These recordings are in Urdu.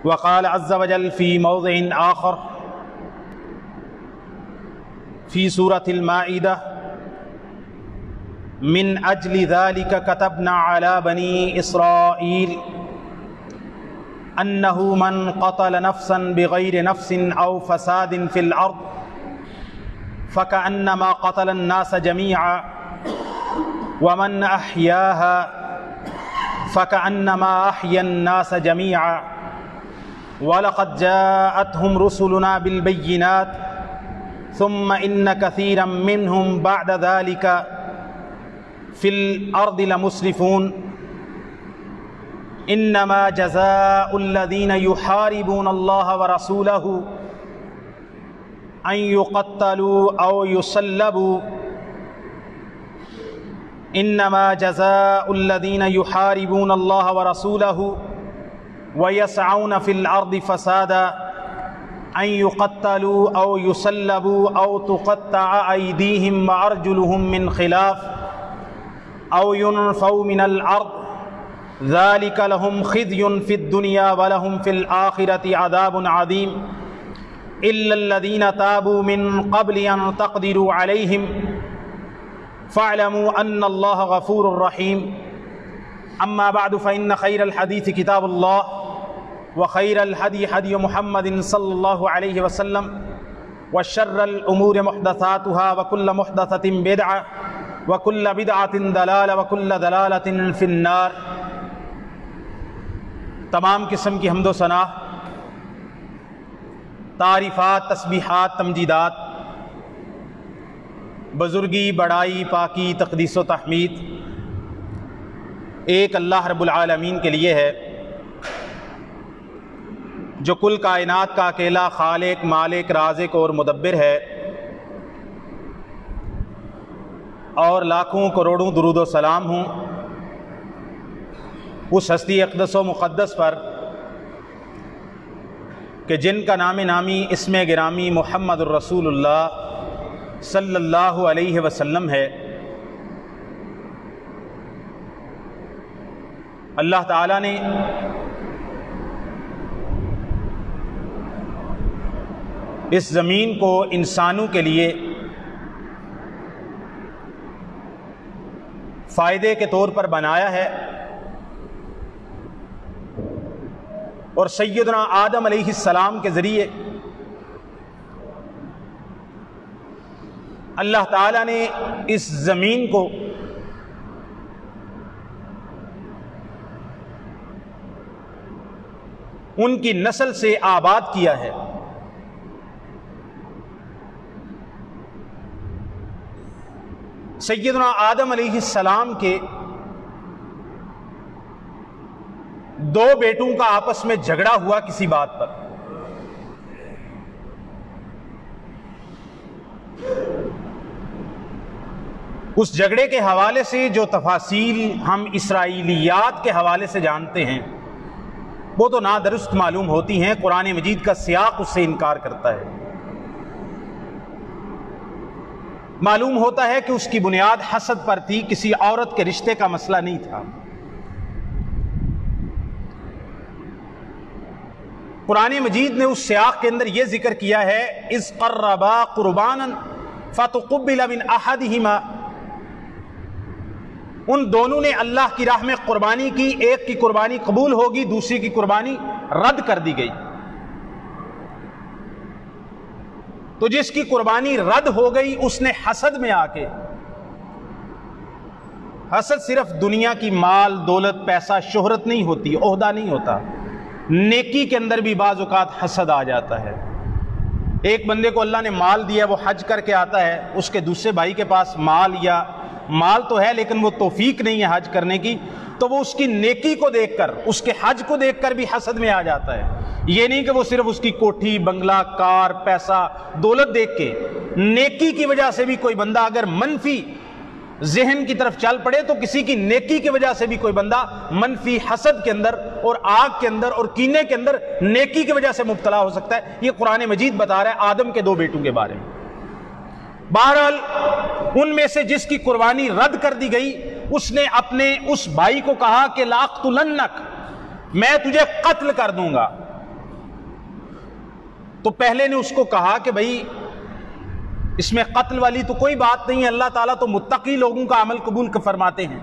وقال عز وجل في موضع آخر في سورة المائدة من أجل ذلك كتبنا على بني إسرائيل أنه من قتل نفسا بغير نفس أو فساد في الأرض فكأنما قتل الناس جميعا ومن أحياها فكأنما أحيا الناس جميعا وَلَقَدْ جَاءَتْهُمْ رُسُلُنَا بِالْبَيِّنَاتِ ثُمَّ إِنَّ كَثِيرًا مِّنْهُمْ بَعْدَ ذَلِكَ فِي الْأَرْضِ لَمُسْرِفُونَ إِنَّمَا جَزَاءُ الَّذِينَ يُحَارِبُونَ اللَّهَ وَرَسُولَهُ أَن يُقَتَّلُوا أَوْ يُصَلَّبُوا إِنَّمَا جَزَاءُ الَّذِينَ يُحَارِبُونَ اللَّهَ وَرَسُولَهُ وَيَسْعَوْنَ فِي الْأَرْضِ فَسَادًا أَن يُقَتَّلُوا أَوْ يُصَلَّبُوا أَوْ تُقَطَّعَ أَيْدِيهِمْ وَأَرْجُلُهُم مِّنْ خِلَافٍ أَوْ يُنفَوْا مِنَ الْأَرْضِ ذَلِكَ لَهُمْ خِزْيٌ فِي الدُّنْيَا وَلَهُمْ فِي الْآخِرَةِ عَذَابٌ عَظِيمٌ إِلَّا الَّذِينَ تَابُوا مِن قَبْلِ أَن تَقْدِرُوا عَلَيْهِمْ فَاعْلَمُوا أَنَّ اللَّهَ غَفُورٌ رَّحِيمٌ أما بعد فإن خير الحديث كتاب الله وخير الهدي هدي محمد صلى الله عليه وسلم وشر الأمور محدثاتها وكل محدثة بدعة وكل بدعة ضلالة وكل ضلالة في النار۔ تمام قسم کی حمد و ثنا، تعریفات، تسبیحات، تمجیدات، بزرگی، بڑائی، پاکی، تقدیس و تحمید ایک اللہ رب العالمین کے لیے ہے جو کل کائنات کا اکیلا خالق، مالک، رازق اور مدبر ہے، اور لاکھوں کروڑوں درود و سلام ہوں اس ہستی اقدس و مقدس پر کہ جن کا نام نامی اسم گرامی محمد الرسول اللہ صلی اللہ علیہ وسلم ہے۔ اللہ تعالیٰ نے اس زمین کو انسانوں کے لیے فائدے کے طور پر بنایا ہے، اور سیدنا آدم علیہ السلام کے ذریعے اللہ تعالیٰ نے اس زمین کو ان کی نسل سے آباد کیا ہے۔ سیدنا آدم علیہ السلام کے دو بیٹوں کا آپس میں جھگڑا ہوا کسی بات پر، اس جھگڑے کے حوالے سے جو تفاصیل ہم اسرائیلیات کے حوالے سے جانتے ہیں وہ تو نادرست معلوم ہوتی ہیں، قرآن مجید کا سیاق اس سے انکار کرتا ہے۔ معلوم ہوتا ہے کہ اس کی بنیاد حسد پر تھی، کسی عورت کے رشتے کا مسئلہ نہیں تھا۔ قرآن مجید نے اس سیاق کے اندر یہ ذکر کیا ہے اذ قربا قربانا فتقبل من احدہما، ان دونوں نے اللہ کی راہ میں قربانی کی، ایک کی قربانی قبول ہوگی، دوسری کی قربانی رد کر دی گئی۔ تو جس کی قربانی رد ہو گئی اس نے حسد میں آ کے، حسد صرف دنیا کی مال، دولت، پیسہ، شہرت نہیں ہوتی، عہدہ نہیں ہوتا، نیکی کے اندر بھی بعض اوقات حسد آ جاتا ہے۔ ایک بندے کو اللہ نے مال دیا، وہ حج کر کے آتا ہے، اس کے دوسرے بھائی کے پاس مال تو ہے لیکن وہ توفیق نہیں ہے حج کرنے کی، تو وہ اس کی نیکی کو دیکھ کر، اس کے حج کو دیکھ کر بھی حسد میں آ جاتا ہے۔ یہ نہیں کہ وہ صرف اس کی کوٹھی، بنگلہ، کار، پیسہ، دولت دیکھ کے، نیکی کی وجہ سے بھی کوئی بندہ اگر منفی ذہن کی طرف چل پڑے تو کسی کی نیکی کی وجہ سے بھی کوئی بندہ منفی حسد کے اندر اور آگ کے اندر اور کینے کے اندر نیکی کی وجہ سے مبتلا ہو سکتا ہے۔ یہ قرآن مجید بتا رہا ہے آدم کے دو بیٹوں کے بارے میں۔ بہرحال ان میں سے جس کی قربانی رد کر دی گئی اس نے اپنے اس بھائی کو کہا کہ لاقتلنک، میں تجھے قتل کر دوں گا۔ تو پہلے نے اس کو کہا کہ بھائی اس میں قتل والی تو کوئی بات نہیں ہے، اللہ تعالیٰ تو متقی لوگوں کا عمل قبول فرماتے ہیں،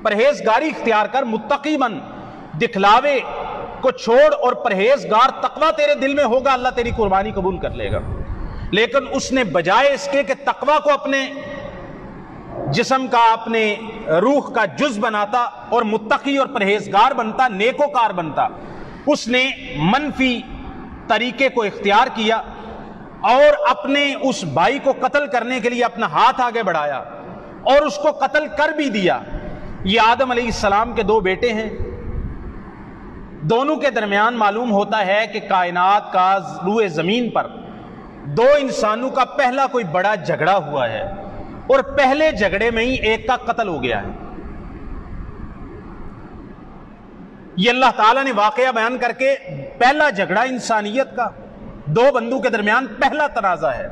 پرہیزگاری اختیار کر، متقی بن، دکھلاوے کو چھوڑ اور پرہیزگار تقوی تیرے دل میں ہوگا، اللہ تیری قربانی قبول کر لے گا۔ لیکن اس نے بجائے اس کے کہ تقوی کو اپنے جسم کا، اپنے روح کا جز بناتا اور متقی اور پرہیزگار بنتا، نیکوکار بنتا، اس نے منفی طریقے کو اختیار کیا اور اپنے اس بھائی کو قتل کرنے کے لیے اپنا ہاتھ آگے بڑھایا اور اس کو قتل کر بھی دیا۔ یہ آدم علیہ السلام کے دو بیٹے ہیں، دونوں کے درمیان معلوم ہوتا ہے کہ کائنات کا روئے زمین پر دو انسانوں کا پہلا کوئی بڑا جھگڑا ہوا ہے اور پہلے جھگڑے میں ہی ایک کا قتل ہو گیا ہے۔ یہ اللہ تعالیٰ نے واقعہ بیان کر کے پہلا جھگڑا انسانیت کا، دو بندوں کے درمیان پہلا تنازع ہے۔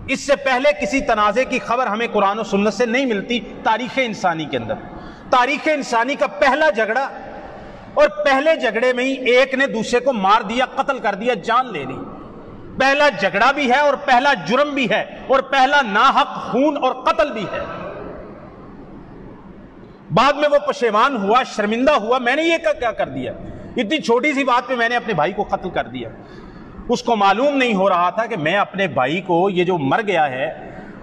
اس سے پہلے کسی تنازع کی خبر ہمیں قرآن و سنت سے نہیں ملتی تاریخ انسانی کے اندر۔ تاریخ انسانی کا پہلا جھگڑا، اور پہلے جھگڑے میں ہی ایک نے دوسرے کو مار دیا، قتل کر دیا، جان لے لی۔ پہلا جھگڑا بھی ہے اور پہلا جرم بھی ہے اور پہلا ناحق خون اور قتل بھی ہے۔ بعد میں وہ پشیمان ہوا، شرمندہ ہوا، میں نے یہ کیا کر دیا، اتنی چھوٹی سی بات پہ میں نے اپنے بھائی کو قتل کر دیا۔ اس کو معلوم نہیں ہو رہا تھا کہ میں اپنے بھائی کو، یہ جو مر گیا ہے،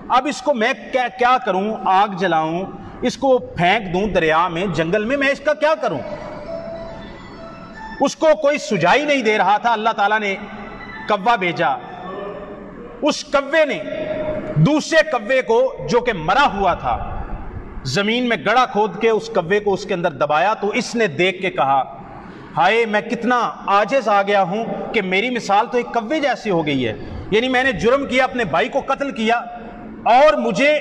اب اس کو میں کیا کروں، آگ جلاؤں، اس کو پھینک دوں دریا میں، جنگل میں اس کا کیا کروں؟ اس کو کوئی سجائی نہیں دے رہا تھا۔ اللہ تعالیٰ نے کوا بھیجا، اس کوے نے دوسرے کوے کو جو کہ مرا ہوا تھا زمین میں گڑھا کھود کے اس کوے کو اس کے اندر دبایا، تو اس نے دیکھ کے کہا ہائے میں کتنا عاجز آ گیا ہوں کہ میری مثال تو ایک کوے جیسی ہو گئی ہے۔ یعنی میں نے جرم کیا، اپنے بھائی کو قتل کیا اور مجھے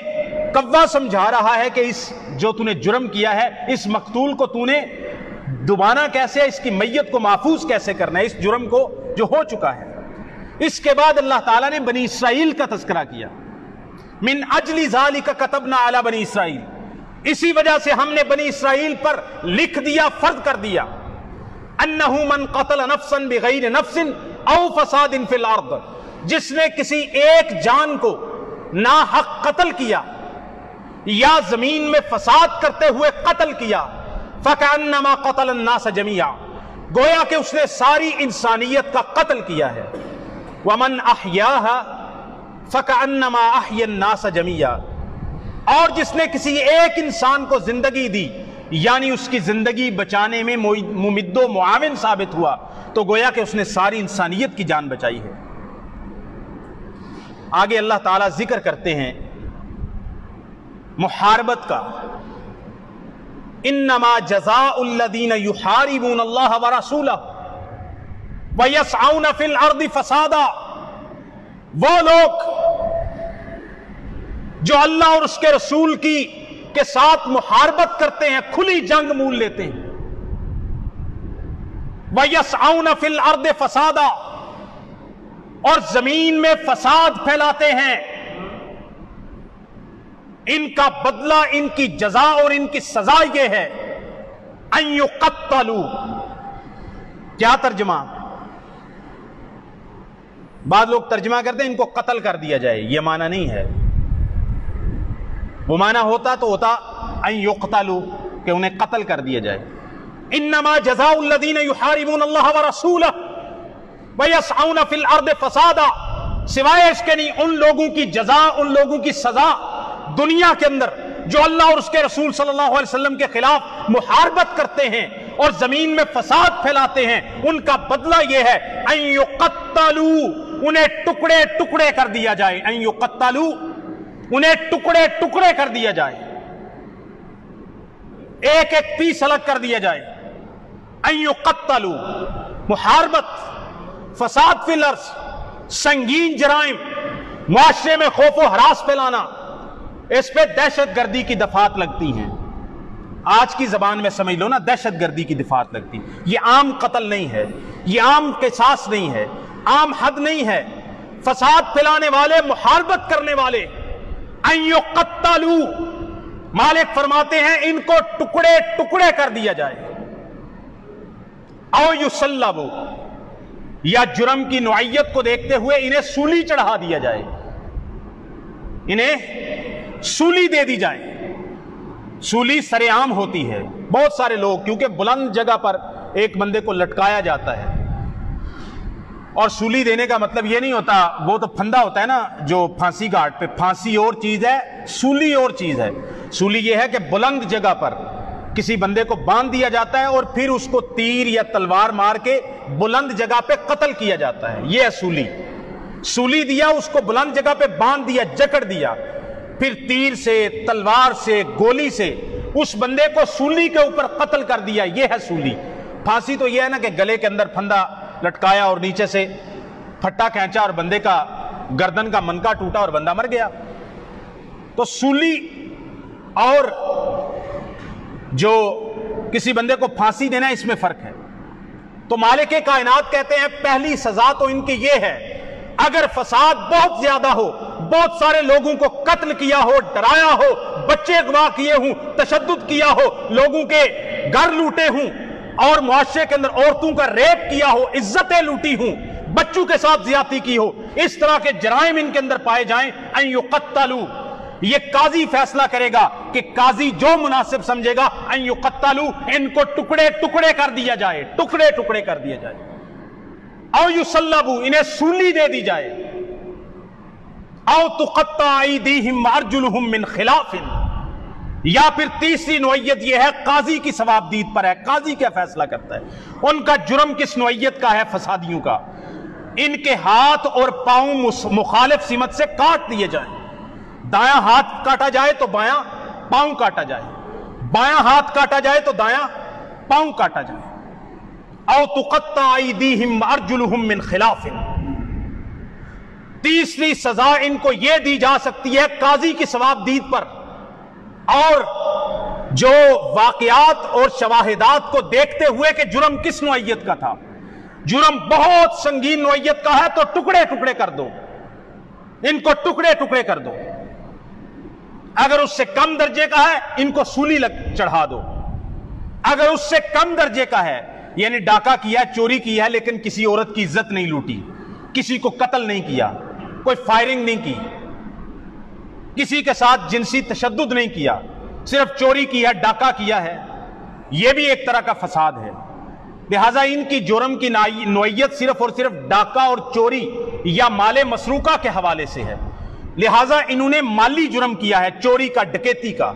کوا سمجھا رہا ہے کہ اس جو تو نے جرم کیا ہے، اس مقتول کو تو نے دوبارہ کیسے، اس کی میت کو محفوظ کیسے کرنا ہے، اس جرم کو جو ہو چکا ہے۔ اس کے بعد اللہ تعالیٰ نے بنی اسرائیل کا تذکرہ کیا، من اجل ذالک کتبنا علی بنی اسرائیل، اسی وجہ سے ہم نے بنی اسرائیل پر لکھ دیا، فرض کر دیا، انہ من قتل نفسا بغیر نفس او فساد فی الارض، جس نے کسی ایک جان کو ناحق قتل کیا یا زمین میں فساد کرتے ہوئے قتل کیا، فکأنما قتل الناس جميعا، گویا کہ اس نے ساری انسانیت کا قتل کیا ہے۔ ومن احیاها فکأنما احیا الناس جميعا، اور جس نے کسی ایک انسان کو زندگی دی یعنی اس کی زندگی بچانے میں ممد و معاون ثابت ہوا، تو گویا کہ اس نے ساری انسانیت کی جان بچائی ہے۔ آگے اللہ تعالیٰ ذکر کرتے ہیں محاربت کا، انما جزاء الذین یحاربون اللہ ورسولہ ویسعون فی الارض فسادا، وہ لوگ جو اللہ اور اس کے رسول کے ساتھ محاربت کرتے ہیں، کھلی جنگ مول لیتے ہیں، وَيَسْعَوْنَ فِي الْأَرْضِ فَسَادًا، اور زمین میں فساد پھیلاتے ہیں، ان کا بدلہ، ان کی جزا اور ان کی سزا یہ ہے أَن يُقَتَّلُوا۔ کیا ترجمہ؟ بعض لوگ ترجمہ کرتے ہیں ان کو قتل کر دیا جائے، یہ معنی نہیں ہے۔ وہ معنی ہوتا تو ہوتا ان یقتلوا، کہ انہیں قتل کر دیا جائے۔ انما جزاء الذین یحاربون اللہ ورسولہ ویسعون فی الارض فسادا، سوائے اس کے نہیں، ان لوگوں کی جزا، ان لوگوں کی سزا دنیا کے اندر جو اللہ اور اس کے رسول صلی اللہ علیہ وسلم کے خلاف محاربت کرتے ہیں اور زمین میں فساد پھیلاتے ہیں، ان کا بدلہ یہ ہے ان یقتلوا، انہیں ٹکڑے ٹکڑے کر دیا جائے، ان یقتلوا، انہیں ٹکڑے ٹکڑے کر دیا جائے، ایک ایک پیس الگ کر دیا جائے۔ ان یقتلوا، محاربت، فساد فی الارض، سنگین جرائم، معاشرے میں خوف و ہراس پھیلانا، اس پہ دہشت گردی کی دفعات لگتی ہیں۔ آج کی زبان میں سمجھ لو نا، دہشت گردی کی دفعات لگتی ہیں۔ یہ عام قتل نہیں ہے، یہ عام قصاص نہیں ہے، عام حد نہیں ہے۔ فساد پھیلانے والے، محاربت کرنے والے، ان یقتلوا، مالک فرماتے ہیں ان کو ٹکڑے ٹکڑے کر دیا جائے، او یصلبوا، یا جرم کی نوعیت کو دیکھتے ہوئے انہیں سولی چڑھا دیا جائے، انہیں سولی دے دی جائے۔ سولی سر عام ہوتی ہے، بہت سارے لوگ، کیونکہ بلند جگہ پر ایک بندے کو لٹکایا جاتا ہے، اور سولی دینے کا مطلب یہ نہیں ہوتا، وہ تو پھندا ہوتا ہے نا جو پھانسی گھاٹ پہ، پھانسی اور چیز ہے، سولی اور چیز ہے۔ سولی یہ ہے کہ بلند جگہ پر کسی بندے کو باندھ دیا جاتا ہے اور پھر اس کو تیر یا تلوار مار کے بلند جگہ پہ قتل کیا جاتا ہے، یہ ہے سولی۔ سولی دیا، اس کو بلند جگہ پہ باندھ دیا، جکڑ دیا، پھر تیر سے، تلوار سے، گولی سے اس بندے کو سولی کے اوپر قتل کر دیا، یہ ہے سولی۔ پھانسی تو یہ ہے نا کہ گلے کے اندر پھندا لٹکایا اور نیچے سے پھٹا کھینچا اور بندے کا گردن کا منکا ٹوٹا اور بندہ مر گیا۔ تو سولی اور جو کسی بندے کو پھانسی دینا، اس میں فرق ہے۔ تو مالک کائنات کہتے ہیں پہلی سزا تو ان کی یہ ہے، اگر فساد بہت زیادہ ہو، بہت سارے لوگوں کو قتل کیا ہو، ڈرایا ہو، بچے اغوا کیے ہوں، تشدد کیا ہو، لوگوں کے گھر لوٹے ہوں، اور معاشرے کے اندر عورتوں کا ریپ کیا ہو، عزتیں لوٹی ہوں، بچوں کے ساتھ زیادتی کی ہو، اس طرح کے جرائم ان کے اندر پائے جائیں، ان یقتلوا، یہ قاضی فیصلہ کرے گا کہ قاضی جو مناسب سمجھے گا، ان یقتلوا، ان کو ٹکڑے ٹکڑے کر دیا جائے، ٹکڑے ٹکڑے کر دیا جائے، او یصلبوا، انہیں سولی دے دی جائے، او تقطع ایدیہم وارجلہم من خلاف، یا پھر تیسری نوعیت یہ ہے قاضی کی ثوابدید پر ہے، قاضی کیا فیصلہ کرتا ہے، ان کا جرم کس نوعیت کا ہے، فسادیوں کا، ان کے ہاتھ اور پاؤں مخالف سمت سے کاٹ دیے جائیں، دایاں ہاتھ کاٹا جائے تو بایاں پاؤں کاٹا جائے، بایاں ہاتھ کاٹا جائے تو دایاں پاؤں کاٹا جائے، او تقطع ایدیہم وارجلہم من خلاف۔ تیسری سزا ان کو یہ دی جا سکتی ہے قاضی کی ثوابدید پر، اور جو واقعات اور شواہدات کو دیکھتے ہوئے کہ جرم کس نوعیت کا تھا، جرم بہت سنگین نوعیت کا ہے تو ٹکڑے ٹکڑے کر دو، ان کو ٹکڑے ٹکڑے کر دو، اگر اس سے کم درجے کا ہے ان کو سولی چڑھا دو، اگر اس سے کم درجے کا ہے یعنی ڈاکہ کیا، چوری کی ہے لیکن کسی عورت کی عزت نہیں لوٹی، کسی کو قتل نہیں کیا، کوئی فائرنگ نہیں کی، کسی کے ساتھ جنسی تشدد نہیں کیا، صرف چوری کی ہے، ڈاکہ کیا ہے، یہ بھی ایک طرح کا فساد ہے، لہٰذا ان کی جرم کی نوعیت صرف اور صرف ڈاکہ اور چوری یا مال مسروقہ کے حوالے سے ہے، لہٰذا انہوں نے مالی جرم کیا ہے، چوری کا، ڈکیتی کا،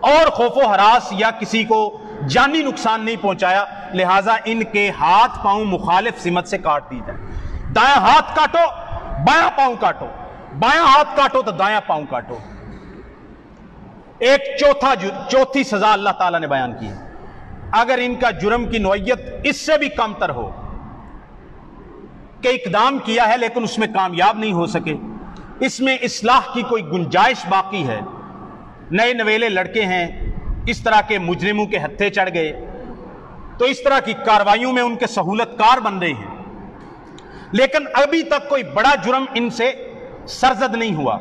اور خوف و ہراس یا کسی کو جانی نقصان نہیں پہنچایا، لہٰذا ان کے ہاتھ پاؤں مخالف سمت سے کاٹ دی جائے، دایاں ہاتھ کاٹو، بایاں پاؤں کاٹو، بایاں ہاتھ کاٹو تو دایاں پاؤں کاٹو۔ ایک چوتھی سزا اللہ تعالیٰ نے بیان کی ہے، اگر ان کا جرم کی نوعیت اس سے بھی کم تر ہو کہ اقدام کیا ہے لیکن اس میں کامیاب نہیں ہو سکے، اس میں اصلاح کی کوئی گنجائش باقی ہے، نئے نویلے لڑکے ہیں، اس طرح کے مجرموں کے ہتھے چڑھ گئے، تو اس طرح کی کاروائیوں میں ان کے سہولت کار بن رہے ہیں، لیکن ابھی تک کوئی بڑا جرم ان سے سرزد نہیں ہوا،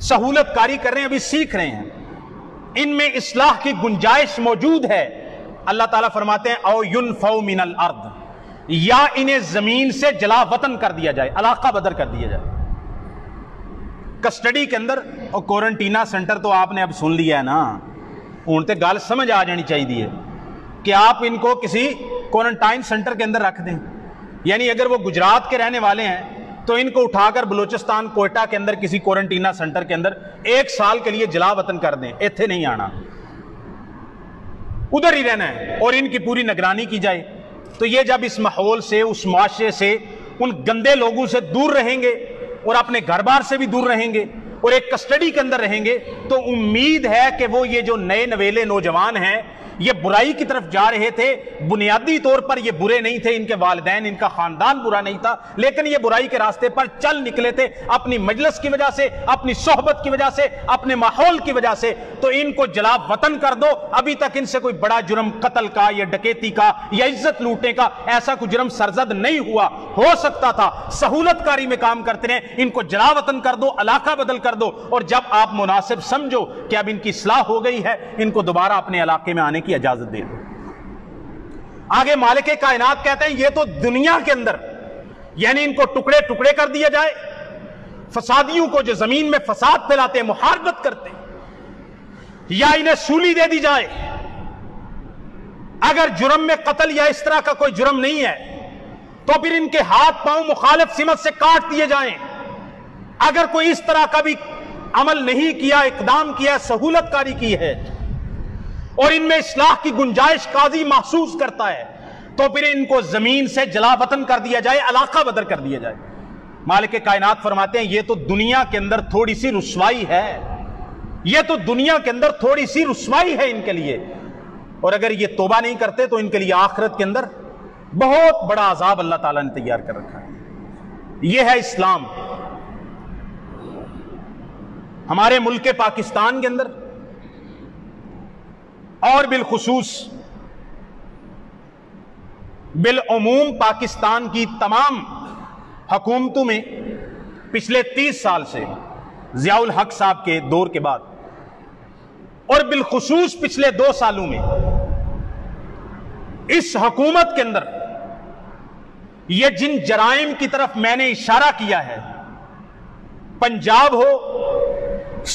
سہولت کاری کر رہے ہیں، ابھی سیکھ رہے ہیں، ان میں اصلاح کی گنجائش موجود ہے، اللہ تعالیٰ فرماتے ہیں او ینفوا من الارض، یا انہیں زمین سے جلا وطن کر دیا جائے، علاقہ بدر کر دیا جائے۔ کسٹڈی کے اندر اور کوارنٹینا سینٹر تو آپ نے اب سن لیا ہے نا، اونتے گال سمجھ آ جانی چاہیے کہ آپ ان کو کسی کوارنٹائن سینٹر کے اندر رکھ دیں، یعنی اگر وہ گجرات کے رہنے والے ہیں تو ان کو اٹھا کر بلوچستان کوئٹہ کے اندر کسی کوارنٹینا سینٹر کے اندر 1 سال کے لیے جلا وطن کر دیں، ایتھے نہیں آنا، ادھر ہی رہنا ہے، اور ان کی پوری نگرانی کی جائے، تو یہ جب اس ماحول سے، اس معاشرے سے، ان گندے لوگوں سے دور رہیں گے اور اپنے گھر بار سے بھی دور رہیں گے اور ایک کسٹڈی کے اندر رہیں گے، تو امید ہے کہ وہ یہ جو نئے نویلے نوجوان ہیں یہ برائی کی طرف جا رہے تھے، بنیادی طور پر یہ برے نہیں تھے، ان کے والدین، ان کا خاندان برا نہیں تھا، لیکن یہ برائی کے راستے پر چل نکلے تھے اپنی مجلس کی وجہ سے، اپنی صحبت کی وجہ سے، اپنے ماحول کی وجہ سے، تو ان کو جلا وطن کر دو۔ ابھی تک ان سے کوئی بڑا جرم قتل کا یا ڈکیتی کا یا عزت لوٹنے کا ایسا کوئی جرم سرزد نہیں ہوا، ہو سکتا تھا، سہولت کاری میں کام کرتے ہیں، ان کو جلا وطن کر دو، علاقہ بدل کر دو، اور جب آپ مناسب سمجھو کہ اب ان کی اصلاح ہو گئی ہے، ان کو دوبارہ اپنے علاقے میں آنے کی اجازت دے دو۔ آگے مالک کائنات کہتے ہیں یہ تو دنیا کے اندر یعنی ان کو ٹکڑے ٹکڑے کر دیا جائے، فسادیوں کو جو زمین میں فساد پھیلاتے ہیں، محاربت کرتے ہیں، یا انہیں سولی دے دی جائے۔ اگر جرم میں قتل یا اس طرح کا کوئی جرم نہیں ہے تو پھر ان کے ہاتھ پاؤں مخالف سمت سے کاٹ دیے جائیں۔ اگر کوئی اس طرح کا بھی عمل نہیں کیا، اقدام کیا، سہولت کاری کی ہے اور ان میں اصلاح کی گنجائش قاضی محسوس کرتا ہے تو پھر ان کو زمین سے جلا وطن کر دیا جائے، علاقہ بدر کر دیا جائے۔ مالک کائنات فرماتے ہیں یہ تو دنیا کے اندر تھوڑی سی رسوائی ہے، یہ تو دنیا کے اندر تھوڑی سی رسوائی ہے ان کے لیے، اور اگر یہ توبہ نہیں کرتے تو ان کے لیے آخرت کے اندر بہت بڑا عذاب اللہ تعالیٰ نے تیار کر رکھا ہے۔ یہ ہے اسلام۔ ہمارے ملک پاکستان کے اندر اور بالخصوص بالعموم پاکستان کی تمام حکومتوں میں پچھلے 30 سال سے ضیاء الحق صاحب کے دور کے بعد اور بالخصوص پچھلے 2 سالوں میں اس حکومت کے اندر یہ جن جرائم کی طرف میں نے اشارہ کیا ہے، پنجاب ہو،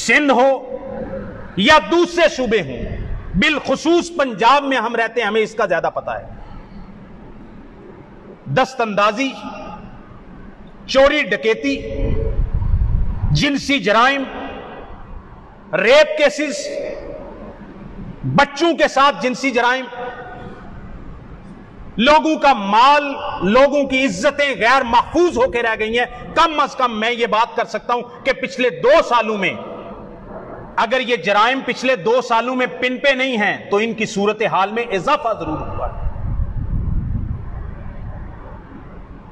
سندھ ہو یا دوسرے صوبے ہوں، بالخصوص پنجاب میں ہم رہتے ہیں، ہمیں اس کا زیادہ پتہ ہے۔ دست اندازی، چوری ڈکیتی، جنسی جرائم، ریپ کیسز، بچوں کے ساتھ جنسی جرائم، لوگوں کا مال، لوگوں کی عزتیں غیر محفوظ ہو کے رہ گئی ہیں۔ کم از کم میں یہ بات کر سکتا ہوں کہ پچھلے 2 سالوں میں اگر یہ جرائم پچھلے 2 سالوں میں پن پہ نہیں ہیں تو ان کی صورتحال میں اضافہ ضرور ہوا ہے۔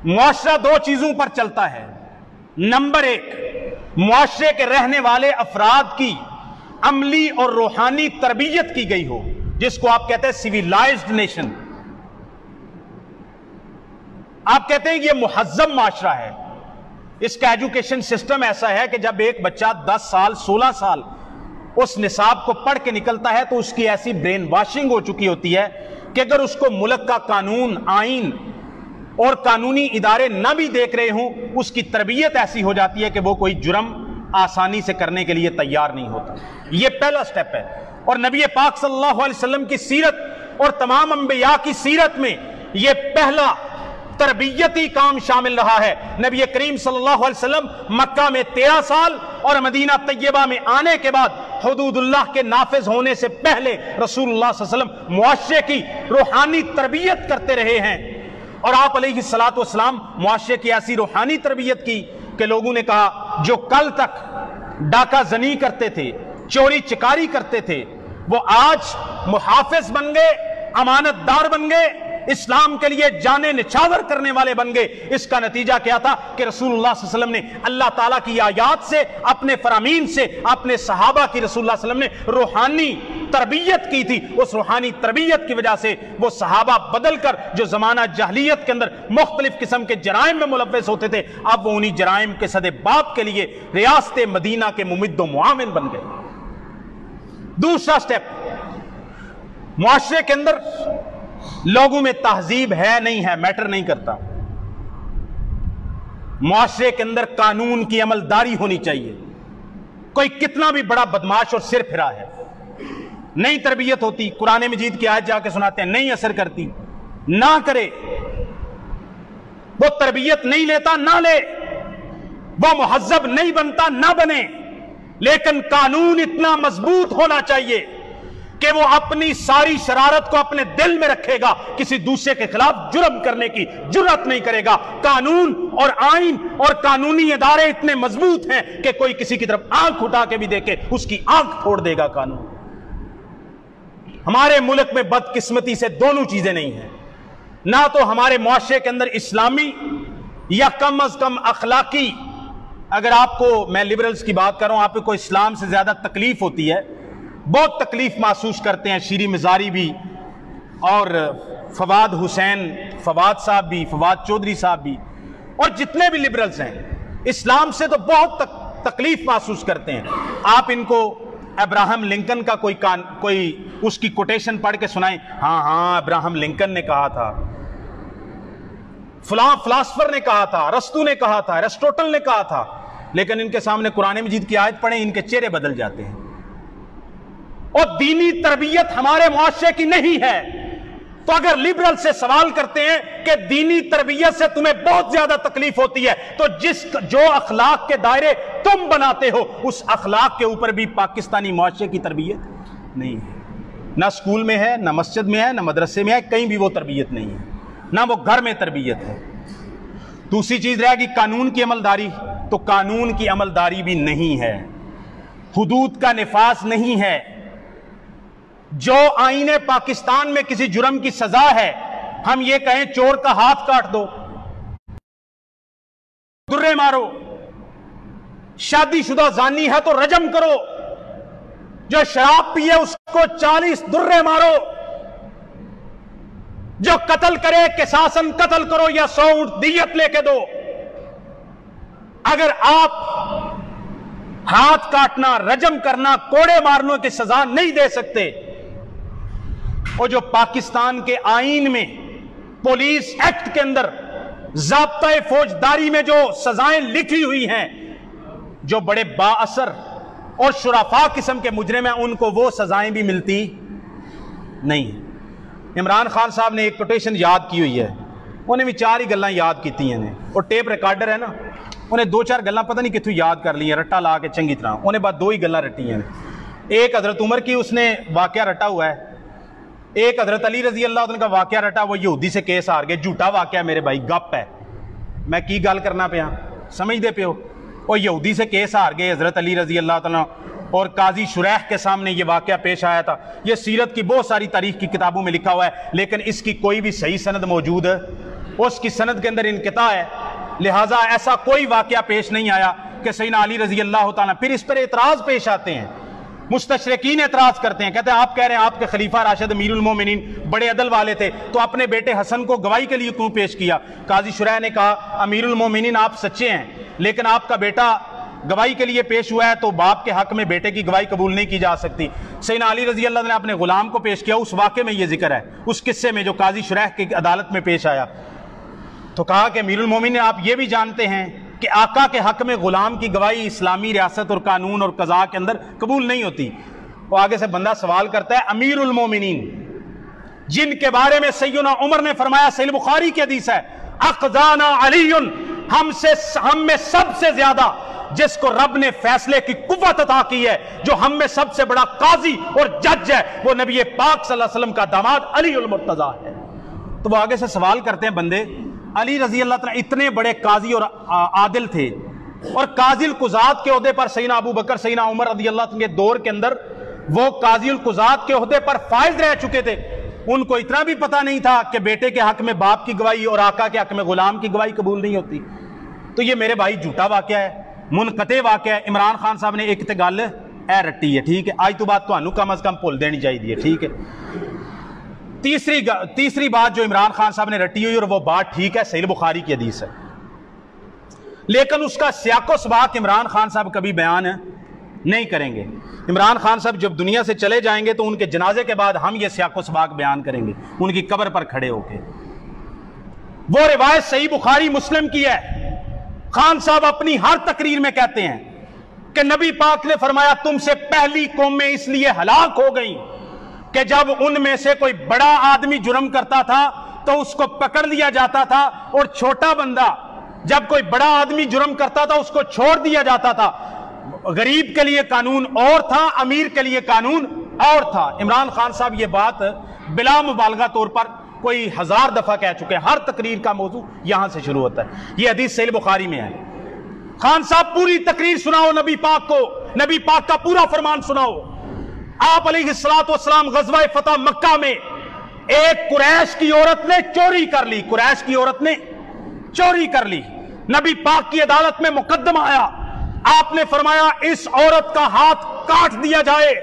معاشرہ 2 چیزوں پر چلتا ہے۔ نمبر 1، معاشرے کے رہنے والے افراد کی عملی اور روحانی تربیت کی گئی ہو، جس کو آپ کہتے ہیں سیویلائزڈ نیشن۔ آپ کہتے ہیں یہ مہذب معاشرہ ہے۔ اس کا ایجوکیشن سسٹم ایسا ہے کہ جب ایک بچہ 10 سال 16 سال اس نصاب کو پڑھ کے نکلتا ہے تو اس کی ایسی برین واشنگ ہو چکی ہوتی ہے کہ اگر اس کو ملک کا قانون، آئین اور قانونی ادارے نہ بھی دیکھ رہے ہوں، اس کی تربیت ایسی ہو جاتی ہے کہ وہ کوئی جرم آسانی سے کرنے کے لیے تیار نہیں ہوتا۔ یہ پہلا سٹیپ ہے، اور نبی پاک صلی اللہ علیہ وسلم کی سیرت اور تمام انبیاء کی سیرت میں یہ پہلا تربیتی کام شامل رہا ہے۔ نبی کریم صلی اللہ علیہ وسلم مکہ میں 13 سال اور مدینہ طیبہ میں آنے کے بعد حدود اللہ کے نافذ ہونے سے پہلے رسول اللہ صلی اللہ علیہ وسلم معاشرے کی روحانی تربیت کرتے رہے ہیں، اور آپ علیہ الصلوۃ والسلام معاشرے کی ایسی روحانی تربیت کی کہ لوگوں نے کہا جو کل تک ڈاکہ زنی کرتے تھے، چوری چکاری کرتے تھے، وہ آج محافظ بن گئے، امانت دار بن گئے، اسلام کے لیے جانیں نچھاور کرنے والے بن گئے۔ اس کا نتیجہ کیا تھا کہ رسول اللہ صلی اللہ علیہ وسلم نے اللہ تعالیٰ کی آیات سے، اپنے فرامین سے، اپنے صحابہ کی رسول اللہ صلی اللہ علیہ وسلم نے روحانی تربیت کی تھی۔ اس روحانی تربیت کی وجہ سے وہ صحابہ بدل کر جو زمانہ جاہلیت کے اندر مختلف قسم کے جرائم میں ملوث ہوتے تھے، اب وہ انہی جرائم کے سد باب کے لیے ریاست مدینہ کے ممد و معاون بن گئے۔ دوسرا سٹیپ، معاشرے کے اندر لوگوں میں تہذیب ہے نہیں ہے میٹر نہیں کرتا، معاشرے کے اندر قانون کی عملداری ہونی چاہیے۔ کوئی کتنا بھی بڑا بدماش اور سر پھرا ہے، نہیں تربیت ہوتی، قرآن مجید کی آیت جا کے سناتے ہیں، نہیں اثر کرتی، نہ کرے، وہ تربیت نہیں لیتا نہ لے، وہ مہذب نہیں بنتا نہ بنے، لیکن قانون اتنا مضبوط ہونا چاہیے کہ وہ اپنی ساری شرارت کو اپنے دل میں رکھے گا، کسی دوسرے کے خلاف جرم کرنے کی جرات نہیں کرے گا۔ قانون اور آئین اور قانونی ادارے اتنے مضبوط ہیں کہ کوئی کسی کی طرف آنکھ اٹھا کے بھی دیکھے اس کی آنکھ پھوڑ دے گا قانون۔ ہمارے ملک میں بدقسمتی سے دونوں چیزیں نہیں ہیں، نہ تو ہمارے معاشرے کے اندر اسلامی یا کم از کم اخلاقی، اگر آپ کو، میں لبرلز کی بات کر رہا ہوں، آپ کو اسلام سے زیادہ تکلیف ہوتی ہے، بہت تکلیف محسوس کرتے ہیں، شیری مزاری بھی اور فواد حسین، فواد صاحب بھی، فواد چودھری صاحب بھی، اور جتنے بھی لبرلز ہیں اسلام سے تو بہت تکلیف محسوس کرتے ہیں۔ آپ ان کو ابراہم لنکن کا کوئی اس کی کوٹیشن پڑھ کے سنائیں، ہاں ابراہم لنکن نے کہا تھا، فلاں فلاسفر نے کہا تھا، ارسطو نے کہا تھا، ایرسٹوٹل نے کہا تھا، لیکن ان کے سامنے قرآن مجید کی آیت پڑھیں ان کے چہرے بدل جاتے ہیں۔ اور دینی تربیت ہمارے معاشرے کی نہیں ہے۔ تو اگر لبرل سے سوال کرتے ہیں کہ دینی تربیت سے تمہیں بہت زیادہ تکلیف ہوتی ہے، تو جو اخلاق کے دائرے تم بناتے ہو اس اخلاق کے اوپر بھی پاکستانی معاشرے کی تربیت نہیں ہے۔ نہ اسکول میں ہے، نہ مسجد میں ہے، نہ مدرسے میں ہے، کہیں بھی وہ تربیت نہیں ہے، نہ وہ گھر میں تربیت ہے۔ دوسری چیز رہے گی قانون کی عملداری، تو قانون کی عملداری بھی نہیں ہے، حدود کا نفاذ نہیں ہے۔ جو آئین پاکستان میں کسی جرم کی سزا ہے، ہم یہ کہیں چور کا ہاتھ کاٹ دو، درے مارو، شادی شدہ زانی ہے تو رجم کرو، جو شراب پیے اس کو 40 درے مارو، جو قتل کرے قصاصاً قتل کرو یا 100 اونٹ دیت لے کے دو۔ اگر آپ ہاتھ کاٹنا، رجم کرنا، کوڑے مارنے کی سزا نہیں دے سکتے، اور جو پاکستان کے آئین میں پولیس ایکٹ کے اندر ضابطہ فوجداری میں جو سزائیں لکھی ہوئی ہیں، جو بڑے با اثر اور شرفا قسم کے مجرم ہیں ان کو وہ سزائیں بھی ملتی نہیں۔ عمران خان صاحب نے ایک کوٹیشن یاد کی ہوئی ہے، انہیں بھی 4 ہی گلاں یاد کیتی ہیں، اور ٹیپ ریکارڈر ہے نا، انہیں 2-4 گلاں پتہ نہیں کتوں یاد کر لی ہیں، رٹا لا کے چنگی طرح، انہیں بعد 2 ہی گلاں رٹی ہیں۔ ایک حضرت عمر کی اس نے واقعہ رٹا ہوا ہے، ایک حضرت علی رضی اللہ عنہ کا واقعہ رٹا، وہ یہودی سے کیس ہار گئے، جھوٹا واقعہ میرے بھائی، گپ ہے، میں کی گل کرنا پیا، سمجھ دے پیو، اور یہودی سے کیس ہار گئے حضرت علی رضی اللہ عنہ، اور قاضی شریح کے سامنے یہ واقعہ پیش آیا تھا۔ یہ سیرت کی بہت ساری تاریخ کی کتابوں میں لکھا ہوا ہے، لیکن اس کی کوئی بھی صحیح سند موجود ہے، اس کی سند کے اندر انقطاع ہے، لہٰذا ایسا کوئی واقعہ پیش نہیں آیا کہ سیدنا علی رضی اللہ تعالیٰ۔ پھر اس پر اعتراض پیش آتے ہیں، مستشرقین اعتراض کرتے ہیں، کہتے ہیں آپ کہہ رہے ہیں آپ کے خلیفہ راشد امیر المومنین بڑے عدل والے تھے، تو اپنے بیٹے حسن کو گواہی کے لیے کیوں پیش کیا؟ قاضی شریح نے کہا امیر المومنین آپ سچے ہیں، لیکن آپ کا بیٹا گواہی کے لیے پیش ہوا ہے تو باپ کے حق میں بیٹے کی گواہی قبول نہیں کی جا سکتی۔ سیدنا علی رضی اللہ عنہ نے اپنے غلام کو پیش کیا، اس واقعے میں یہ ذکر ہے، اس قصے میں جو قاضی شریح کی عدالت میں پیش آیا، تو کہا کہ امیر المومنین آپ یہ بھی جانتے ہیں کہ آقا کے حق میں غلام کی گواہی اسلامی ریاست اور قانون اور قضاء کے اندر قبول نہیں ہوتی۔ وہ آگے سے بندہ سوال کرتا ہے امیر المومنین جن کے بارے میں سیدنا عمر نے فرمایا، صحیح بخاری کی حدیث ہے، اقضانا علی، ہم میں سب سے زیادہ جس کو رب نے فیصلے کی قوت عطا کی ہے، جو ہم میں سب سے بڑا قاضی اور جج ہے، وہ نبی پاک صلی اللہ علیہ وسلم کا داماد علی المرتضیٰ ہے۔ تو وہ آگے سے سوال کرتے ہیں بندے، علی رضی اللہ تعالیٰ اتنے بڑے قاضی اور عادل تھے، اور قاضی القضات کے عہدے پر سیدنا ابو بکر، سیدنا عمر رضی اللہ عنہ کے دور کے اندر وہ قاضی القضات کے عہدے پر فائز رہ چکے تھے، ان کو اتنا بھی پتہ نہیں تھا کہ بیٹے کے حق میں باپ کی گواہی اور آقا کے حق میں غلام کی گواہی قبول نہیں ہوتی۔ تو یہ میرے بھائی جھوٹا واقعہ ہے، منقطع واقعہ ہے۔ عمران خان صاحب نے ایک گل اے رٹی ہے، ٹھیک ہے، آج تو بات تانوں کم از کم بھول دینی چاہیے، ٹھیک ہے۔ تیسری بات جو عمران خان صاحب نے رٹی ہوئی، اور وہ بات ٹھیک ہے، صحیح بخاری کی حدیث ہے، لیکن اس کا سیاق و سباق عمران خان صاحب کبھی بیان نہیں کریں گے۔ عمران خان صاحب جب دنیا سے چلے جائیں گے تو ان کے جنازے کے بعد ہم یہ سیاق و سباق بیان کریں گے، ان کی قبر پر کھڑے ہو کے۔ وہ روایت صحیح بخاری مسلم کی ہے، خان صاحب اپنی ہر تقریر میں کہتے ہیں کہ نبی پاک نے فرمایا تم سے پہلی قومیں اس لیے ہلاک ہو گئیں کہ جب ان میں سے کوئی بڑا آدمی جرم کرتا تھا تو اس کو پکڑ لیا جاتا تھا، اور چھوٹا بندہ جب کوئی بڑا آدمی جرم کرتا تھا اس کو چھوڑ دیا جاتا تھا۔ غریب کے لیے قانون اور تھا، امیر کے لیے قانون اور تھا۔ عمران خان صاحب یہ بات بلا مبالغہ طور پر کوئی 1000 دفعہ کہہ چکے ہیں، ہر تقریر کا موضوع یہاں سے شروع ہوتا ہے، یہ حدیث صحیح بخاری میں ہے۔ خان صاحب پوری تقریر سناؤ نبی پاک کو، نبی پاک کا پورا فرمان سناؤ۔ آپ علیہ السلام غزوہ فتح مکہ میں ایک قریش کی عورت نے چوری کر لی، قریش کی عورت نے چوری کر لی، نبی پاک کی عدالت میں مقدمہ آیا، آپ نے فرمایا اس عورت کا ہاتھ کاٹ دیا جائے۔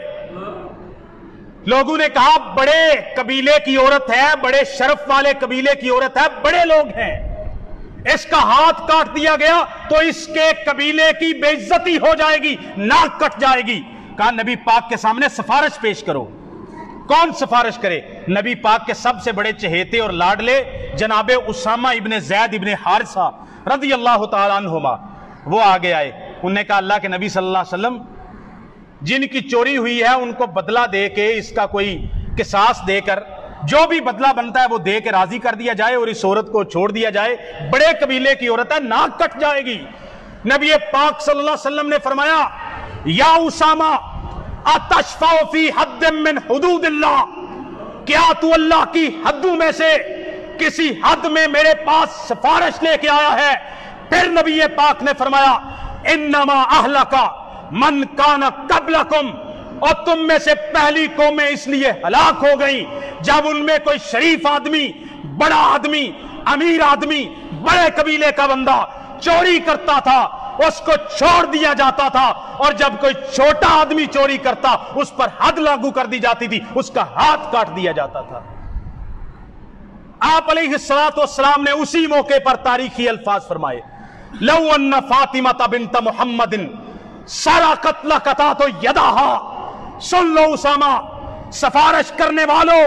لوگوں نے کہا بڑے قبیلے کی عورت ہے، بڑے شرف والے قبیلے کی عورت ہے، بڑے لوگ ہیں، اس کا ہاتھ کاٹ دیا گیا تو اس کے قبیلے کی بے عزتی ہو جائے گی، ناک کٹ جائے گی۔ کہا نبی پاک کے سامنے سفارش پیش کرو۔ کون سفارش کرے؟ نبی پاک کے سب سے بڑے چہیتے اور لاڈلے جناب اسامہ ابن زید ابن حارثہ رضی اللہ تعالیٰ عنہما وہ آگے آئے. انہوں نے کہا اللہ کے نبی صلی اللہ علیہ وسلم جن کی چوری ہوئی ہے ان کو بدلہ دے کے, اس کا کوئی قصاص دے کر جو بھی بدلہ بنتا ہے وہ دے کے راضی کر دیا جائے اور اس عورت کو چھوڑ دیا جائے. بڑے قبیلے کی عورت ہے, ناک کٹ جائے گی. نبی پاک صلی اللہ علیہ وسلم نے فرمایا یا اسامہ اتشفع فی حد من حدود اللہ, کیا تو اللہ کی حدوں میں سے کسی حد میں میرے پاس سفارش لے کے آیا ہے؟ پھر نبی پاک نے فرمایا انما اہلک من کان قبلکم, اور تم میں سے پہلی قومیں اس لیے ہلاک ہو گئیں جب ان میں کوئی شریف آدمی, بڑا آدمی, امیر آدمی, بڑے قبیلے کا بندہ چوری کرتا تھا اس کو چھوڑ دیا جاتا تھا, اور جب کوئی چھوٹا آدمی چوری کرتا اس پر حد لاگو کر دی جاتی تھی, اس کا ہاتھ کاٹ دیا جاتا تھا. آپ علیہ السلام نے اسی موقع پر تاریخی الفاظ فرمائے لو ان فاطمہ بنت محمد سرقت لقطعت یدہا. سن لو اسامہ, سفارش کرنے والوں,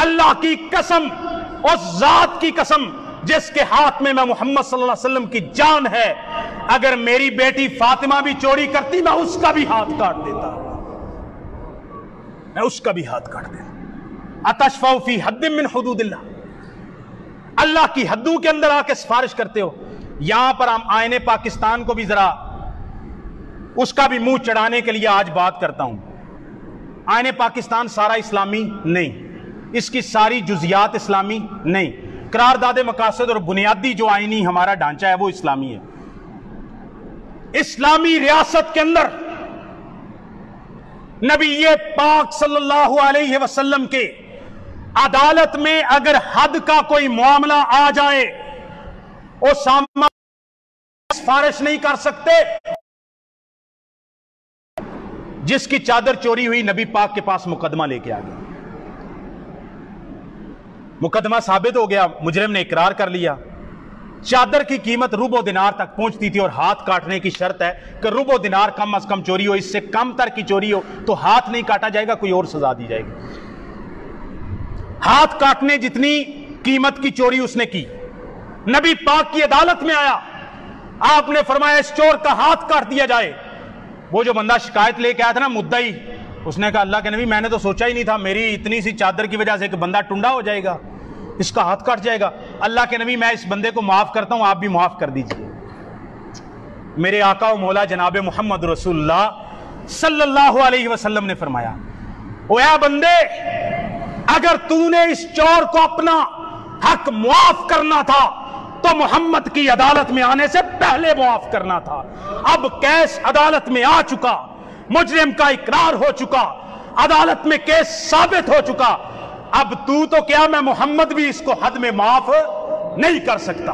اللہ کی قسم, اس ذات کی قسم جس کے ہاتھ میں محمد صلی اللہ علیہ وسلم کی جان ہے, اگر میری بیٹی فاطمہ بھی چوری کرتی میں اس کا بھی ہاتھ کاٹ دیتا, میں اس کا بھی ہاتھ کاٹ دیتا. اتشفع فی حد من حدود اللہ, اللہ کی حدوں کے اندر آ کے سفارش کرتے ہو. یہاں پر ہم آئین پاکستان کو بھی ذرا اس کا بھی منہ چڑھانے کے لیے آج بات کرتا ہوں. آئین پاکستان سارا اسلامی نہیں, اس کی ساری جزیات اسلامی نہیں. قرارداد مقاصد اور بنیادی جو آئینی ہمارا ڈھانچہ ہے وہ اسلامی ہے. اسلامی ریاست کے اندر نبی پاک صلی اللہ علیہ وسلم کے عدالت میں اگر حد کا کوئی معاملہ آ جائے اسامہ سفارش نہیں کر سکتے. جس کی چادر چوری ہوئی نبی پاک کے پاس مقدمہ لے کے آ گیا, مقدمہ ثابت ہو گیا, مجرم نے اقرار کر لیا. چادر کی قیمت ربع دینار تک پہنچتی تھی اور ہاتھ کاٹنے کی شرط ہے کہ ربع دینار کم از کم چوری ہو, اس سے کم تر کی چوری ہو تو ہاتھ نہیں کاٹا جائے گا, کوئی اور سزا دی جائے گی. ہاتھ کاٹنے جتنی قیمت کی چوری اس نے کی, نبی پاک کی عدالت میں آیا, آپ نے فرمایا اس چور کا ہاتھ کاٹ دیا جائے. وہ جو بندہ شکایت لے کے آیا تھا نا مدعی, اس نے کہا اللہ کے نبی میں نے تو سوچا ہی نہیں تھا میری اتنی سی چادر کی وجہ سے کہ بندہ ٹنڈا ہو جائے گا, اس کا ہاتھ کٹ جائے گا. اللہ کے نبی میں اس بندے کو معاف کرتا ہوں, آپ بھی معاف کر دیجئے. میرے آقا و مولا جناب محمد رسول اللہ صلی اللہ علیہ وسلم نے فرمایا او اے بندے, اگر تو نے اس چور کو اپنا حق معاف کرنا تھا تو محمد کی عدالت میں آنے سے پہلے معاف کرنا تھا. اب کیس عدالت میں آ چکا, مجرم کا اقرار ہو چکا, عدالت میں کیس ثابت ہو چکا, اب تو کیا میں محمد بھی اس کو حد میں معاف نہیں کر سکتا.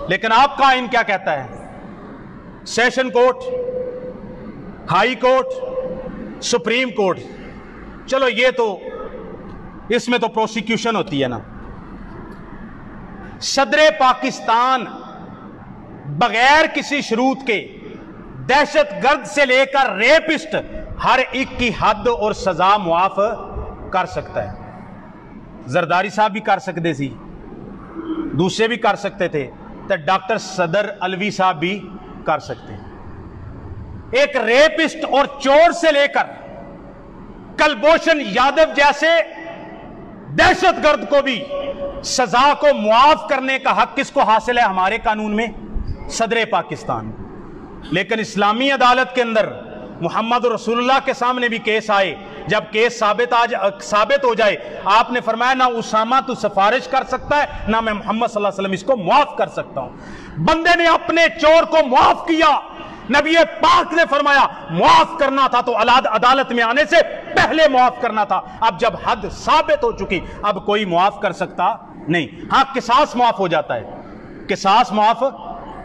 لیکن آپ کا آئین کیا کہتا ہے؟ Session court, high court, supreme court, چلو یہ تو اس میں تو پروسیکیوشن ہوتی ہے نا. صدر پاکستان بغیر کسی شروط کے دہشت گرد سے لے کر ریپسٹ ہر ایک کی حد اور سزا معاف کر سکتا ہے. زرداری صاحب بھی کر سکتے تھی, دوسرے بھی کر سکتے تھے, تو ڈاکٹر صدر علوی صاحب بھی کر سکتے ہیں. ایک ریپسٹ اور چور سے لے کر کلبھوشن یادو جیسے دہشت گرد کو بھی سزا کو معاف کرنے کا حق کس کو حاصل ہے؟ ہمارے قانون میں صدر پاکستان. لیکن اسلامی عدالت کے اندر محمد رسول اللہ کے سامنے بھی کیس آئے, جب کیس ثابت ہو جائے, آپ نے فرمایا نہ اسامہ تو سفارش کر سکتا ہے نہ میں محمد صلی اللہ علیہ وسلم اس کو معاف کر سکتا ہوں. بندے نے اپنے چور کو معاف کیا, نبی پاک نے فرمایا معاف کرنا تھا تو عدالت میں آنے سے پہلے معاف کرنا تھا. اب جب حد ثابت ہو چکی اب کوئی معاف کر سکتا نہیں. ہاں قصاص معاف ہو جاتا ہے, قصاص معاف,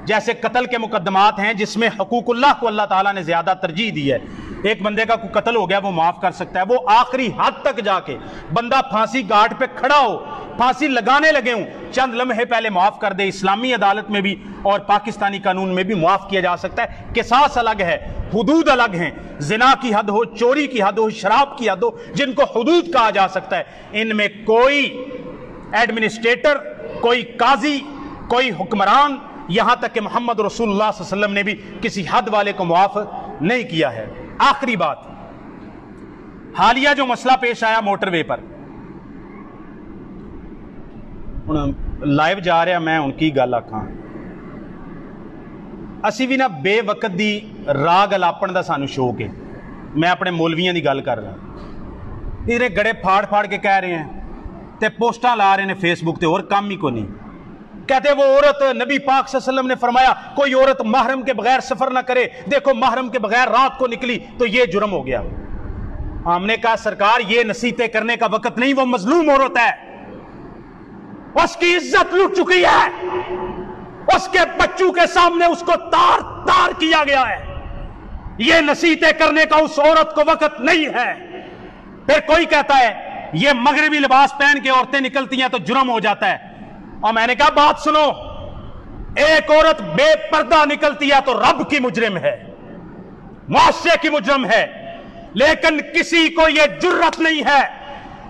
جیسے قتل کے مقدمات ہیں جس میں حقوق اللہ کو اللہ تعالیٰ نے زیادہ ترجیح دی ہے. ایک بندے کا کوئی قتل ہو گیا وہ معاف کر سکتا ہے, وہ آخری حد تک جا کے بندہ پھانسی گھاٹ پہ کھڑا ہو پھانسی لگانے لگے ہوں چند لمحے پہلے معاف کر دے. اسلامی عدالت میں بھی اور پاکستانی قانون میں بھی معاف کیا جا سکتا ہے. قصاص الگ ہے, حدود الگ ہیں. زنا کی حد ہو, چوری کی حد ہو, شراب کی حد ہو, جن کو حدود کہا جا سکتا ہے, ان میں کوئی ایڈمنسٹریٹر, کوئی قاضی, کوئی حکمران, یہاں تک کہ محمد رسول اللہ صلی اللہ علیہ وسلم نے بھی کسی حد والے کو معاف نہیں کیا ہے. آخری بات, حالیہ جو مسئلہ پیش آیا موٹر وے پر, لائیو جا رہا میں ان کی گل آکھاں, اسی بھی نا بے وقت دی راگ الاپن دا سانو شوق ہے. میں اپنے مولویاں دی گل کر رہا, ادھر گڑے پھاڑ پھاڑ کے کہہ رہے ہیں تے پوسٹاں لا رہے ہیں فیس بک تے, اور کام ہی کو نہیں. کہتے وہ عورت, نبی پاک صلی اللہ علیہ وسلم نے فرمایا کوئی عورت محرم کے بغیر سفر نہ کرے, دیکھو محرم کے بغیر رات کو نکلی تو یہ جرم ہو گیا. ہم نے کہا سرکار یہ نصیحتیں کرنے کا وقت نہیں, وہ مظلوم عورت ہے, اس کی عزت لٹ چکی ہے, اس کے بچوں کے سامنے اس کو تار تار کیا گیا ہے. یہ نصیحتیں کرنے کا اس عورت کو وقت نہیں ہے. پھر کوئی کہتا ہے یہ مغربی لباس پہن کے عورتیں نکلتی ہیں تو جرم ہو جاتا ہے. اور میں نے کہا بات سنو, ایک عورت بے پردہ نکلتی ہے تو رب کی مجرم ہے, معاشرے کی مجرم ہے, لیکن کسی کو یہ جرت نہیں ہے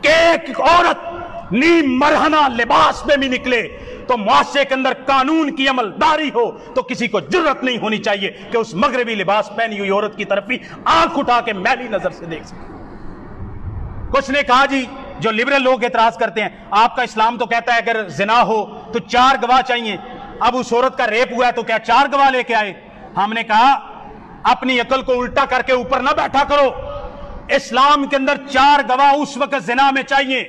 کہ ایک عورت نیم مرہنہ لباس میں بھی نکلے تو معاشرے کے اندر قانون کی عملداری ہو, تو کسی کو جرت نہیں ہونی چاہیے کہ اس مغربی لباس پہنی ہوئی عورت کی طرف بھی آنکھ اٹھا کے میلی نظر سے دیکھ سکے. کچھ نے کہا جی جو لبرل لوگ اعتراض کرتے ہیں, آپ کا اسلام تو کہتا ہے اگر زنا ہو تو 4 گواہ چاہیے, اب اس عورت کا ریپ ہوا ہے تو کیا 4 گواہ لے کے آئے؟ ہم نے کہا اپنی عقل کو الٹا کر کے اوپر نہ بیٹھا کرو. اسلام کے اندر 4 گواہ اس وقت زنا میں چاہیے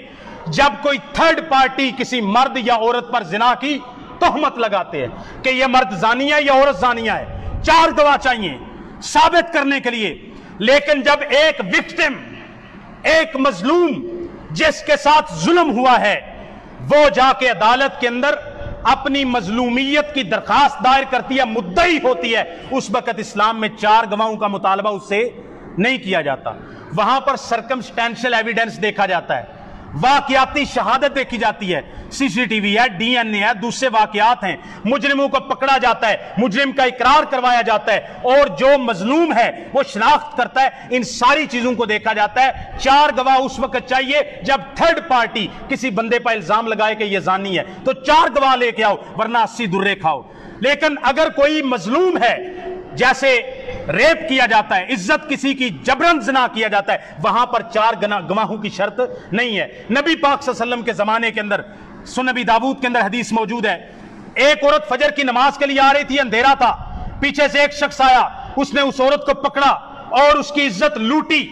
جب کوئی تھرڈ پارٹی کسی مرد یا عورت پر زنا کی تہمت لگاتے ہیں کہ یہ مرد زانیہ ہے یا عورت زانیہ ہے. 4 گواہ چاہیے ثابت کرنے کے لیے. لیکن جب ایک وکٹم, ایک مظلوم جس کے ساتھ ظلم ہوا ہے, وہ جا کے عدالت کے اندر اپنی مظلومیت کی درخواست دائر کرتی ہے, مدعی ہوتی ہے, اس وقت اسلام میں 4 گواہوں کا مطالبہ اس سے نہیں کیا جاتا. وہاں پر سرکمسٹینشل ایویڈنس دیکھا جاتا ہے, واقعاتی شہادت دیکھی جاتی ہے, سی سی ٹی وی ہے, ڈی این اے ہے, دوسرے واقعات ہیں, مجرموں کو پکڑا جاتا ہے, مجرم کا اقرار کروایا جاتا ہے, اور جو مظلوم ہے وہ شناخت کرتا ہے. ان ساری چیزوں کو دیکھا جاتا ہے. 4 گواہ اس وقت چاہیے جب تھرڈ پارٹی کسی بندے پر الزام لگائے کہ یہ زانی ہے, تو 4 گواہ لے کے آؤ, ورنہ 80 درے کھاؤ. لیکن اگر کوئی مظلوم ہے, جیسے ریپ کیا جاتا ہے, عزت کسی کی جبرن زنا کیا جاتا ہے, وہاں پر 4 گواہوں کی شرط نہیں ہے. نبی پاک صلی اللہ علیہ وسلم کے زمانے کے اندر سنن نبی داؤد کے اندر حدیث موجود ہے, ایک عورت فجر کی نماز کے لیے آ رہی تھی, اندھیرا تھا, پیچھے سے ایک شخص آیا, اس نے اس عورت کو پکڑا اور اس کی عزت لوٹی.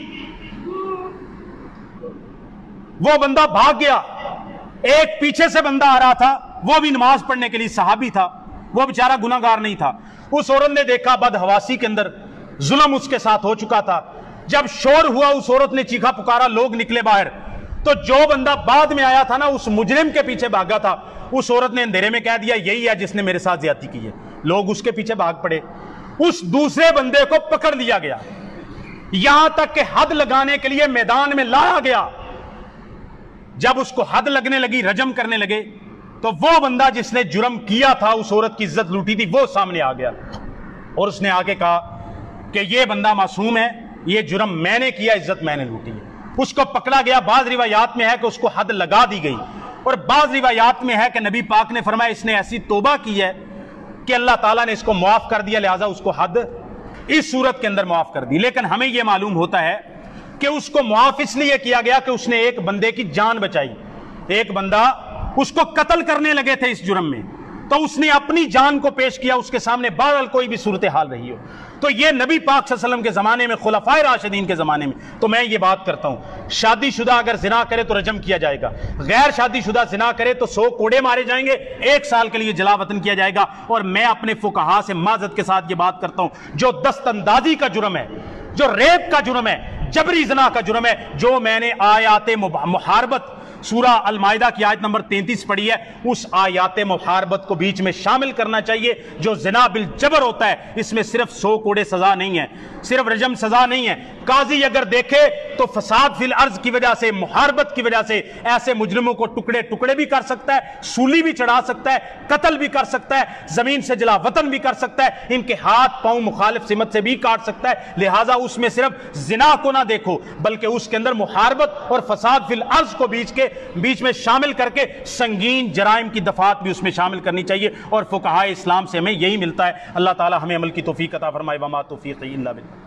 وہ بندہ بھاگ گیا. ایک پیچھے سے بندہ آ رہا تھا, وہ بھی نماز پڑھنے کے لیے صحابی تھا, وہ بیچارہ گناہگار نہیں تھا. اس عورت نے دیکھا بدحواسی کے اندر ظلم اس کے ساتھ ہو چکا تھا. جب شور ہوا اس عورت نے چیخا پکارا, لوگ نکلے باہر, تو جو بندہ بعد میں آیا تھا نا, اس مجرم کے پیچھے بھاگا تھا, اس عورت نے اندھیرے میں کہہ دیا یہی ہے جس نے میرے ساتھ زیادتی کی ہے. لوگ اس کے پیچھے بھاگ پڑے, اس دوسرے بندے کو پکڑ لیا گیا, یہاں تک کہ حد لگانے کے لیے میدان میں لایا گیا. جب اس کو حد لگنے لگی, رجم کرنے لگے, تو وہ بندہ جس نے جرم کیا تھا, اس عورت کی عزت لوٹی تھی, وہ سامنے آ گیا, اور اس نے آ کے کہا کہ یہ بندہ معصوم ہے, یہ جرم میں نے کیا, عزت میں نے لوٹی ہے. اس کو پکڑا گیا. بعض روایات میں ہے کہ اس کو حد لگا دی گئی, اور بعض روایات میں ہے کہ نبی پاک نے فرمایا اس نے ایسی توبہ کی ہے کہ اللہ تعالیٰ نے اس کو معاف کر دیا, لہذا اس کو حد اس صورت کے اندر معاف کر دی. لیکن ہمیں یہ معلوم ہوتا ہے کہ اس کو معاف اس لیے کیا گیا کہ اس نے ایک بندے کی جان بچائی. ایک بندہ اس کو قتل کرنے لگے تھے اس جرم میں, تو اس نے اپنی جان کو پیش کیا اس کے سامنے, بہرحال کوئی بھی صورتحال رہی ہو. تو یہ نبی پاک صلی اللہ علیہ وسلم کے زمانے میں, خلفائے راشدین کے زمانے میں. تو میں یہ بات کرتا ہوں, شادی شدہ اگر زنا کرے تو رجم کیا جائے گا, غیر شادی شدہ زنا کرے تو 100 کوڑے مارے جائیں گے, 1 سال کے لیے جلا وطن کیا جائے گا. اور میں اپنے فقہا سے معذرت کے ساتھ یہ بات کرتا ہوں, جو دست اندازی کا جرم ہے, جو ریپ کا جرم ہے, جبری زنا کا جرم ہے, جو میں نے آیات محاربت سورہ المائدہ کی آیت نمبر 33 پڑھی ہے، اس آیات محاربت کو بیچ میں شامل کرنا چاہیے۔ جو زنا بالجبر ہوتا ہے اس میں صرف 100 کوڑے سزا نہیں ہے، صرف رجم سزا نہیں ہے، قاضی اگر دیکھے تو فساد فی الارض کی وجہ سے، محاربت کی وجہ سے ایسے مجرموں کو ٹکڑے ٹکڑے بھی کر سکتا ہے، سولی بھی چڑھا سکتا ہے، قتل بھی کر سکتا ہے، زمین سے جلا وطن بھی کر سکتا ہے، ان کے ہاتھ پاؤں مخالف سمت سے بھی کاٹ سکتا ہے۔ لہٰذا اس میں صرف زنا کو نہ دیکھو بلکہ اس کے اندر محاربت اور فساد فی الارض کو بیچ میں شامل کر کے سنگین جرائم کی دفعات بھی اس میں شامل کرنی چاہیے، اور فقہائے اسلام سے ہمیں یہی ملتا ہے۔ اللہ تعالی ہمیں عمل کی توفیق عطا فرمائے۔ وما توفیقی الا باللہ۔